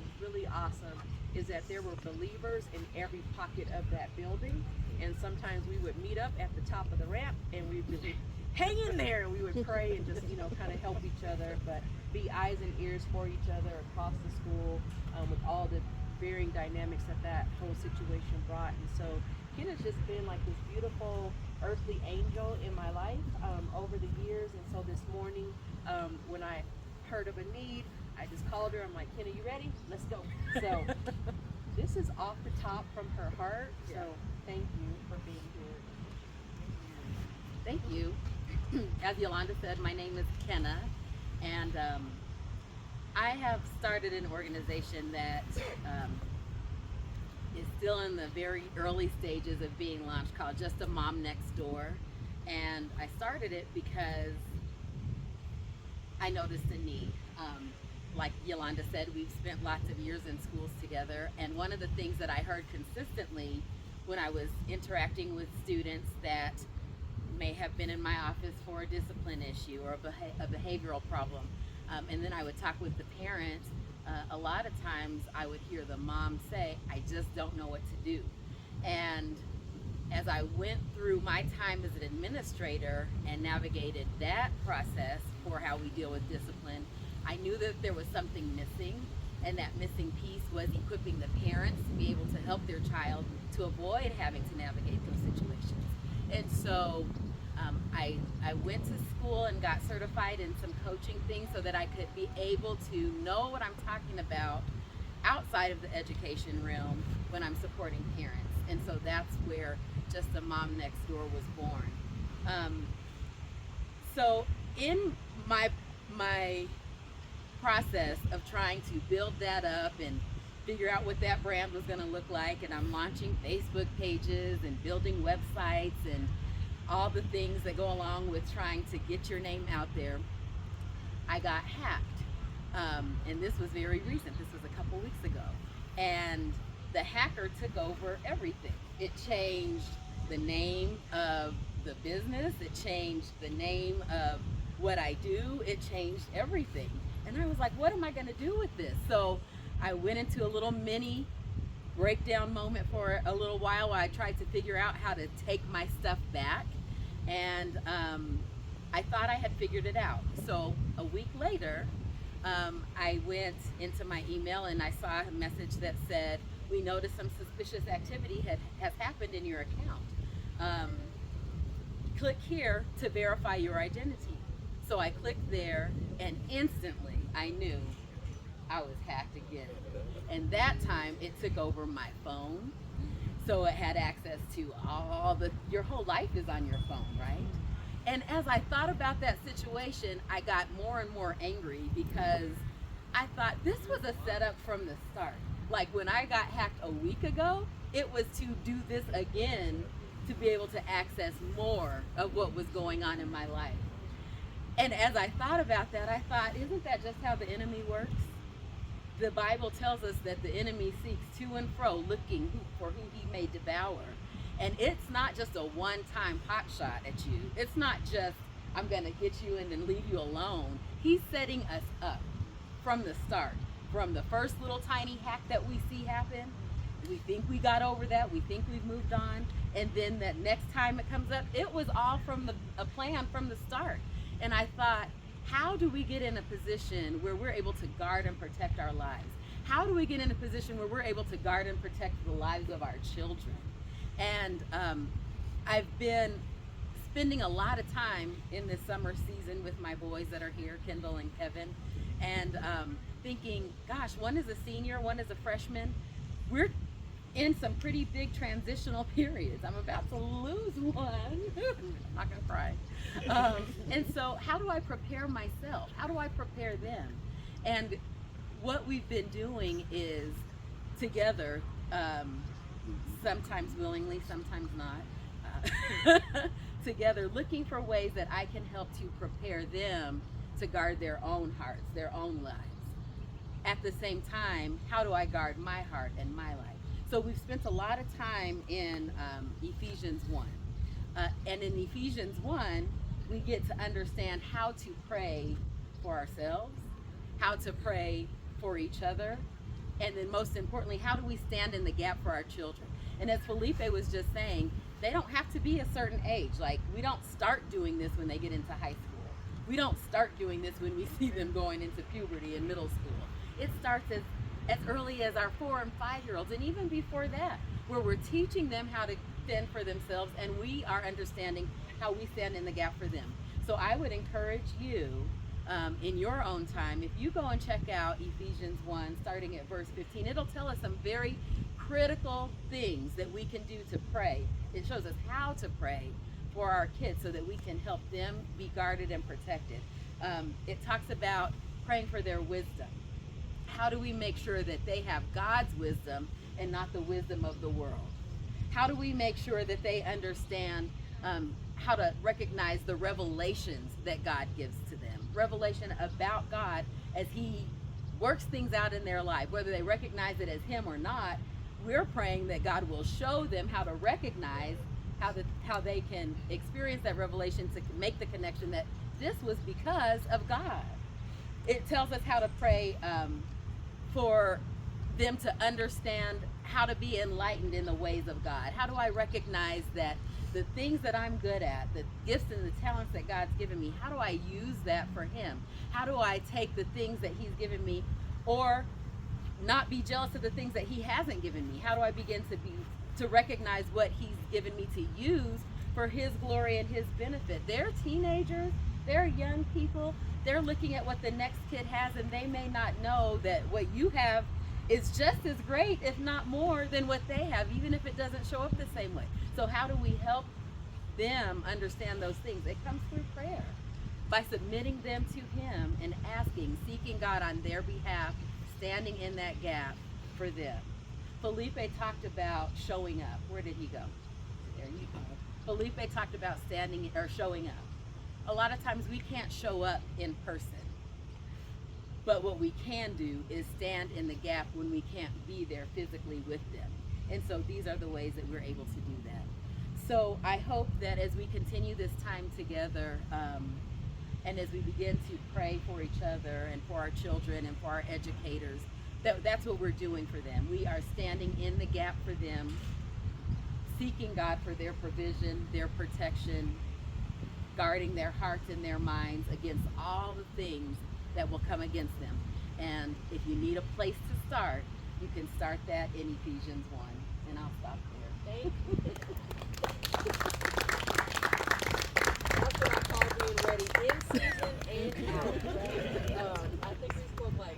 was really awesome is that there were believers in every pocket of that building. And sometimes we would meet up at the top of the ramp and we'd be hang in there, and we would pray and just, kind of help each other, but be eyes and ears for each other across the school, with all the varying dynamics that whole situation brought. And so Ken has just been like this beautiful earthly angel in my life over the years. And so this morning, when I heard of a need, I just called her. I'm like, Ken, are you ready? Let's go. So this is off the top from her heart. So thank you for being here. Thank you. As Yolanda said, my name is Kenna, and I have started an organization that is still in the very early stages of being launched, called Just a Mom Next Door. And I started it because I noticed a need. Like Yolanda said, we've spent lots of years in schools together, and one of the things that I heard consistently when I was interacting with students that may have been in my office for a discipline issue or a behavioral problem, and then I would talk with the parents, a lot of times I would hear the mom say, I just don't know what to do. And as I went through my time as an administrator and navigated that process for how we deal with discipline, I knew that there was something missing, and that missing piece was equipping the parents to be able to help their child to avoid having to navigate those situations. And so I went to school and got certified in some coaching things so that I could be able to know what I'm talking about outside of the education realm when I'm supporting parents. And so that's where Just a Mom Next Door was born. So in my process of trying to build that up and figure out what that brand was going to look like, and I'm launching Facebook pages and building websites and all the things that go along with trying to get your name out there, I got hacked. And this was very recent. This was a couple weeks ago. And the hacker took over everything. It changed the name of the business. It changed the name of what I do. It changed everything. And I was like, what am I going to do with this? So I went into a little mini breakdown moment for a little while I tried to figure out how to take my stuff back. And I thought I had figured it out. So a week later, I went into my email and I saw a message that said, we noticed some suspicious activity has happened in your account. Click here to verify your identity. So I clicked there, and instantly I knew I was hacked again. And that time it took over my phone. So it had access to your whole life is on your phone, right? And as I thought about that situation, I got more and more angry because I thought this was a setup from the start. Like when I got hacked a week ago, it was to do this again to be able to access more of what was going on in my life. And as I thought about that, I thought, isn't that just how the enemy works? The Bible tells us that the enemy seeks to and fro, looking for who he may devour. And it's not just a one-time pot shot at you. It's not just, I'm going to get you and then leave you alone. He's setting us up from the start. From the first little tiny hack that we see happen, we think we got over that, we think we've moved on, and then that next time it comes up, it was all from a plan from the start. And I thought, how do we get in a position where we're able to guard and protect our lives? How do we get in a position where we're able to guard and protect the lives of our children? And I've been spending a lot of time in this summer season with my boys that are here, Kendall and Kevin, and thinking, gosh, one is a senior, one is a freshman. We're in some pretty big transitional periods. I'm about to lose one. I'm not gonna cry. And so how do I prepare myself? How do I prepare them? And what we've been doing is together, sometimes willingly, sometimes not, together looking for ways that I can help to prepare them to guard their own hearts, their own lives. At the same time, how do I guard my heart and my life? So we've spent a lot of time in Ephesians 1. And in Ephesians 1, we get to understand how to pray for ourselves, how to pray for each other, And then most importantly, how do we stand in the gap for our children? And as Felipe was just saying, they don't have to be a certain age. Like, we don't start doing this when they get into high school. We don't start doing this when we see them going into puberty in middle school. It starts as early as our 4 and 5-year-olds, and even before that, where we're teaching them how to fend for themselves, and we are understanding how we stand in the gap for them. So I would encourage you, in your own time, if you go and check out Ephesians 1, starting at verse 15, it'll tell us some very critical things that we can do to pray. It shows us how to pray for our kids so that we can help them be guarded and protected. It talks about praying for their wisdom. How do we make sure that they have God's wisdom and not the wisdom of the world? How do we make sure that they understand how to recognize the revelations that God gives to them? Revelation about God as He works things out in their life, whether they recognize it as Him or not. We're praying that God will show them how to recognize how they can experience that revelation, to make the connection that this was because of God. It tells us how to pray for them to understand how to be enlightened in the ways of God. How do I recognize that the things that I'm good at, the gifts and the talents that God's given me, how do I use that for Him? How do I take the things that He's given me, or not be jealous of the things that He hasn't given me? How do I begin to recognize what He's given me to use for His glory and His benefit? They're teenagers, they're young people, they're looking at what the next kid has, and they may not know that what you have is just as great, if not more, than what they have, even if it doesn't show up the same way. So how do we help them understand those things? It comes through prayer, by submitting them to Him and asking, seeking God on their behalf, standing in that gap for them. Felipe talked about showing up. Where did he go? There you go. Felipe talked about standing or showing up. A lot of times we can't show up in person, but what we can do is stand in the gap when we can't be there physically with them. And so these are the ways that we're able to do that. So I hope that as we continue this time together, and as we begin to pray for each other and for our children and for our educators, that's what we're doing for them. We are standing in the gap for them, seeking God for their provision, their protection, guarding their hearts and their minds against all the things that will come against them. And if you need a place to start, you can start that in Ephesians 1. And I'll stop there. Thank you. That's what I call being ready in season and out. I think we spoke like